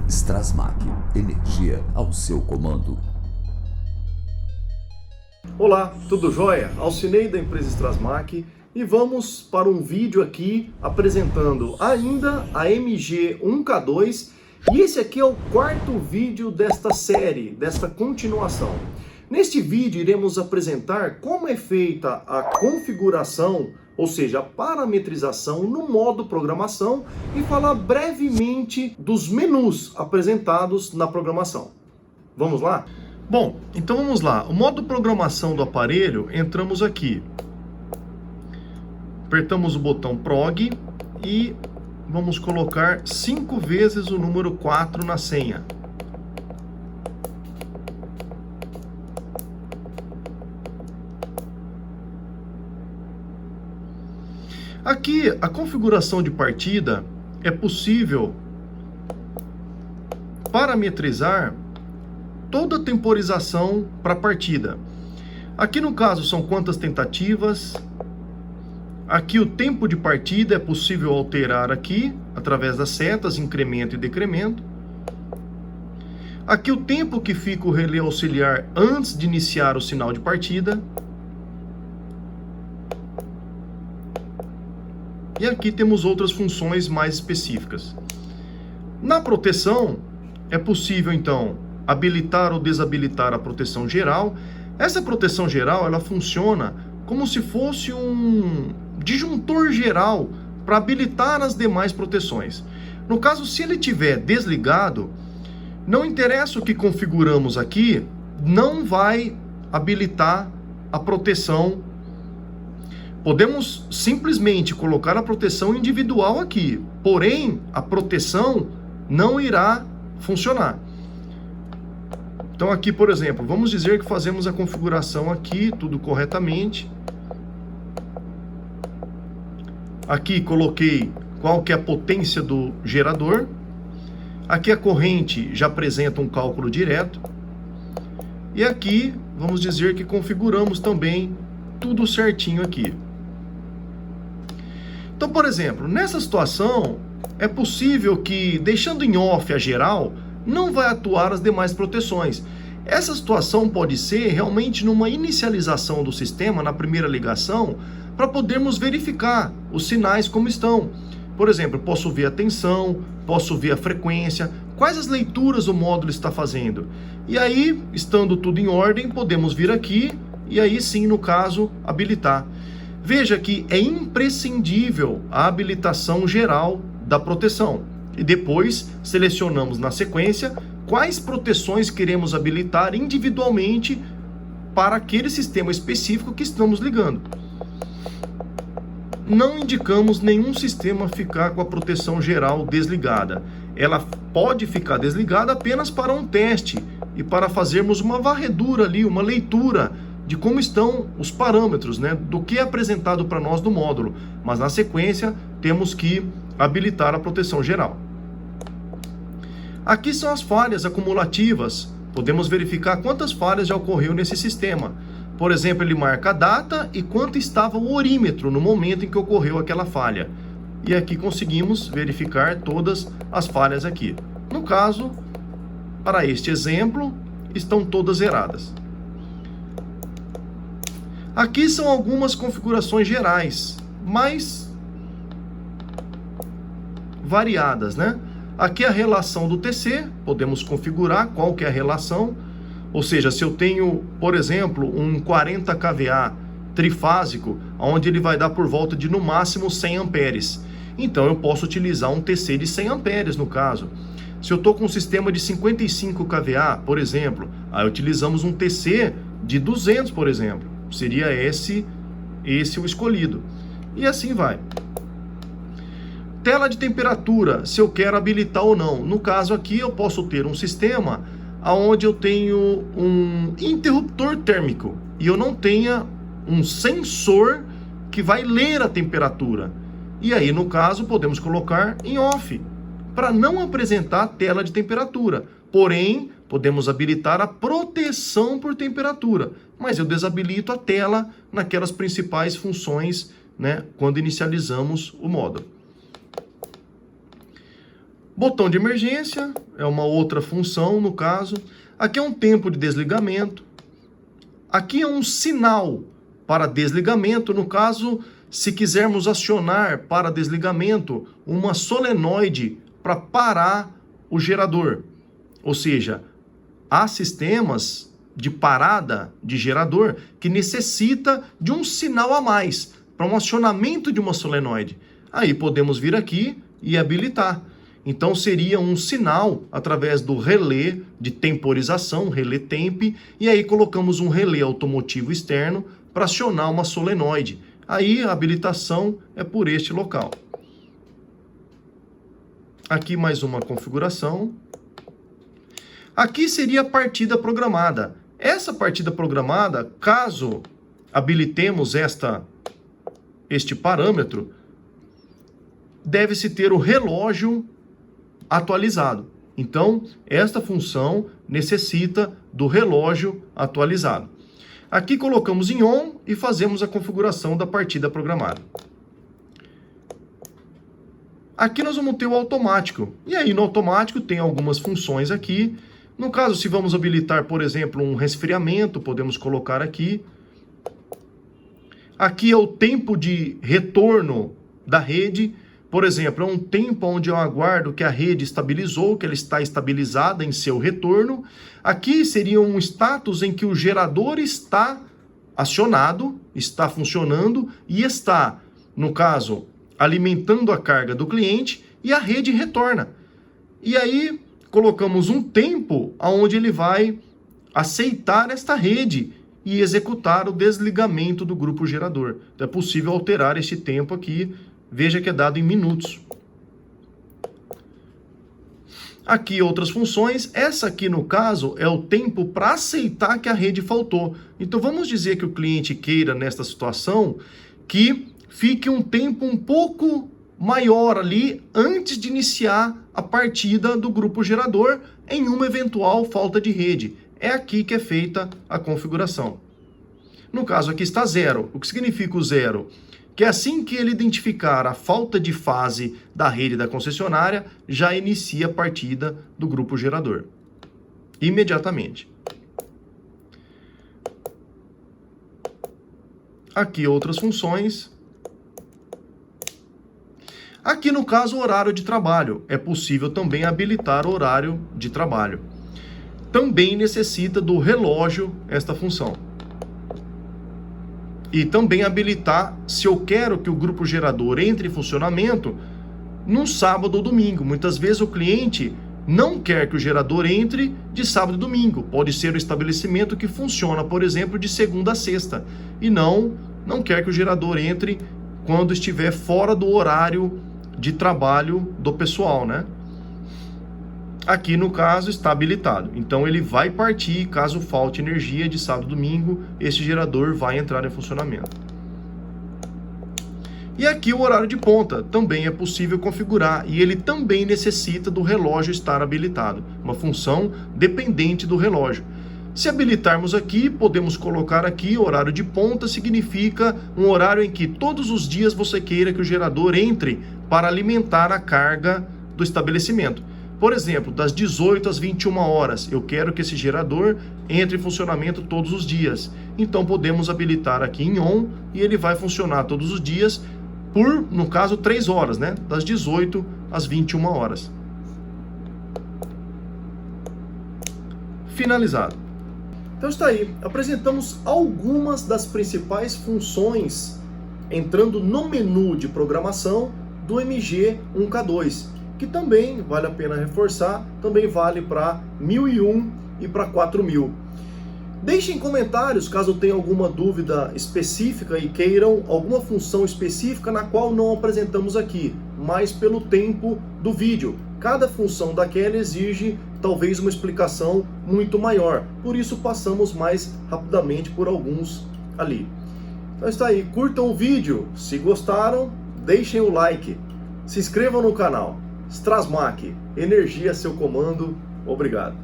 Strasmac, energia ao seu comando. Olá, tudo jóia? Alcinei da empresa Strasmac e vamos para um vídeo aqui apresentando ainda a MG1K2 e esse aqui é o quarto vídeo desta série, desta continuação. Neste vídeo iremos apresentar como é feita a configuração, ou seja, a parametrização no modo programação e falar brevemente dos menus apresentados na programação. Vamos lá? Bom, então vamos lá. O modo programação do aparelho, entramos aqui. Apertamos o botão PROG e vamos colocar 5 vezes o número 4 na senha. Aqui, a configuração de partida é possível parametrizar toda a temporização para a partida. Aqui no caso são quantas tentativas. Aqui o tempo de partida é possível alterar aqui, através das setas, incremento e decremento. Aqui o tempo que fica o relé auxiliar antes de iniciar o sinal de partida. E aqui temos outras funções mais específicas. Na proteção, é possível então habilitar ou desabilitar a proteção geral. Essa proteção geral, ela funciona como se fosse um disjuntor geral para habilitar as demais proteções. No caso, se ele estiver desligado, não interessa o que configuramos aqui, não vai habilitar a proteção. Podemos simplesmente colocar a proteção individual aqui, porém a proteção não irá funcionar. Então aqui, por exemplo, vamos dizer que fazemos a configuração aqui, tudo corretamente. Aqui coloquei qual que é a potência do gerador. Aqui a corrente já apresenta um cálculo direto. E aqui vamos dizer que configuramos também tudo certinho aqui. Então, por exemplo, nessa situação, é possível que, deixando em off a geral, não vai atuar as demais proteções. Essa situação pode ser realmente numa inicialização do sistema, na primeira ligação, para podermos verificar os sinais como estão. Por exemplo, posso ver a tensão, posso ver a frequência, quais as leituras o módulo está fazendo. E aí, estando tudo em ordem, podemos vir aqui e aí sim, no caso, habilitar. Veja que é imprescindível a habilitação geral da proteção. E depois selecionamos na sequência quais proteções queremos habilitar individualmente para aquele sistema específico que estamos ligando. Não indicamos nenhum sistema ficar com a proteção geral desligada. Ela pode ficar desligada apenas para um teste e para fazermos uma varredura ali, uma leitura de como estão os parâmetros, né, do que é apresentado para nós do módulo. Mas na sequência temos que habilitar a proteção geral. Aqui são as falhas acumulativas. Podemos verificar quantas falhas já ocorreu nesse sistema. Por exemplo, ele marca a data e quanto estava o orímetro no momento em que ocorreu aquela falha. E aqui conseguimos verificar todas as falhas aqui. No caso, para este exemplo, estão todas zeradas. Aqui são algumas configurações gerais, mais variadas, né? Aqui a relação do TC, podemos configurar qual que é a relação. Ou seja, se eu tenho, por exemplo, um 40 kVA trifásico, onde ele vai dar por volta de no máximo 100 amperes. Então eu posso utilizar um TC de 100 amperes no caso. Se eu estou com um sistema de 55 kVA, por exemplo, aí utilizamos um TC de 200, por exemplo. Seria esse o escolhido. E assim vai. Tela de temperatura, se eu quero habilitar ou não. No caso aqui eu posso ter um sistema onde eu tenho um interruptor térmico e eu não tenha um sensor que vai ler a temperatura. E aí no caso podemos colocar em off, para não apresentar tela de temperatura. Porém, podemos habilitar a proteção por temperatura, mas eu desabilito a tela naquelas principais funções, né, quando inicializamos o módulo. Botão de emergência é uma outra função no caso. Aqui é um tempo de desligamento. Aqui é um sinal para desligamento, no caso, se quisermos acionar para desligamento uma solenoide para parar o gerador. Ou seja, há sistemas de parada de gerador que necessita de um sinal a mais para um acionamento de uma solenoide. Aí podemos vir aqui e habilitar. Então seria um sinal através do relé de temporização, relé temp, e aí colocamos um relé automotivo externo para acionar uma solenoide. Aí a habilitação é por este local. Aqui mais uma configuração. Aqui seria a partida programada. Essa partida programada, caso habilitemos este parâmetro, deve-se ter o relógio atualizado. Então, esta função necessita do relógio atualizado. Aqui colocamos em on e fazemos a configuração da partida programada. Aqui nós vamos ter o automático. E aí no automático tem algumas funções aqui. No caso, se vamos habilitar, por exemplo, um resfriamento, podemos colocar aqui. Aqui é o tempo de retorno da rede. Por exemplo, é um tempo onde eu aguardo que a rede estabilizou, que ela está estabilizada em seu retorno. Aqui seria um status em que o gerador está acionado, está funcionando e está, no caso, alimentando a carga do cliente e a rede retorna. E aí colocamos um tempo onde ele vai aceitar esta rede e executar o desligamento do grupo gerador. Então é possível alterar este tempo aqui. Veja que é dado em minutos. Aqui outras funções. Essa aqui, no caso, é o tempo para aceitar que a rede faltou. Então vamos dizer que o cliente queira, nesta situação, que fique um tempo um pouco maior ali antes de iniciar a partida do grupo gerador em uma eventual falta de rede. É aqui que é feita a configuração. No caso aqui está 0. O que significa o 0? Que assim que ele identificar a falta de fase da rede da concessionária, já inicia a partida do grupo gerador. Imediatamente. Aqui outras funções. Aqui no caso o horário de trabalho. É possível também habilitar o horário de trabalho. Também necessita do relógio esta função. E também habilitar se eu quero que o grupo gerador entre em funcionamento num sábado ou domingo. Muitas vezes o cliente não quer que o gerador entre de sábado e domingo. Pode ser o estabelecimento que funciona, por exemplo, de segunda a sexta. E não quer que o gerador entre quando estiver fora do horário de trabalho do pessoal, né? Aqui no caso está habilitado. Então ele vai partir caso falte energia de sábado e domingo, esse gerador vai entrar em funcionamento. E aqui o horário de ponta também é possível configurar e ele também necessita do relógio estar habilitado, uma função dependente do relógio. Se habilitarmos aqui, podemos colocar aqui horário de ponta, significa um horário em que todos os dias você queira que o gerador entre para alimentar a carga do estabelecimento. Por exemplo, das 18 às 21 horas, eu quero que esse gerador entre em funcionamento todos os dias. Então podemos habilitar aqui em on e ele vai funcionar todos os dias por, no caso, 3 horas, né? Das 18 às 21 horas. Finalizado. Então está aí, apresentamos algumas das principais funções entrando no menu de programação do MG1K2. Que também, vale a pena reforçar, também vale para 1001 e para 4000. Deixem comentários caso tenham alguma dúvida específica e queiram alguma função específica na qual não apresentamos aqui, mas pelo tempo do vídeo. Cada função daquela exige talvez uma explicação muito maior, por isso passamos mais rapidamente por alguns ali. Então está aí, curtam o vídeo, se gostaram, deixem o like, se inscrevam no canal. Strasmac, energia a seu comando, obrigado.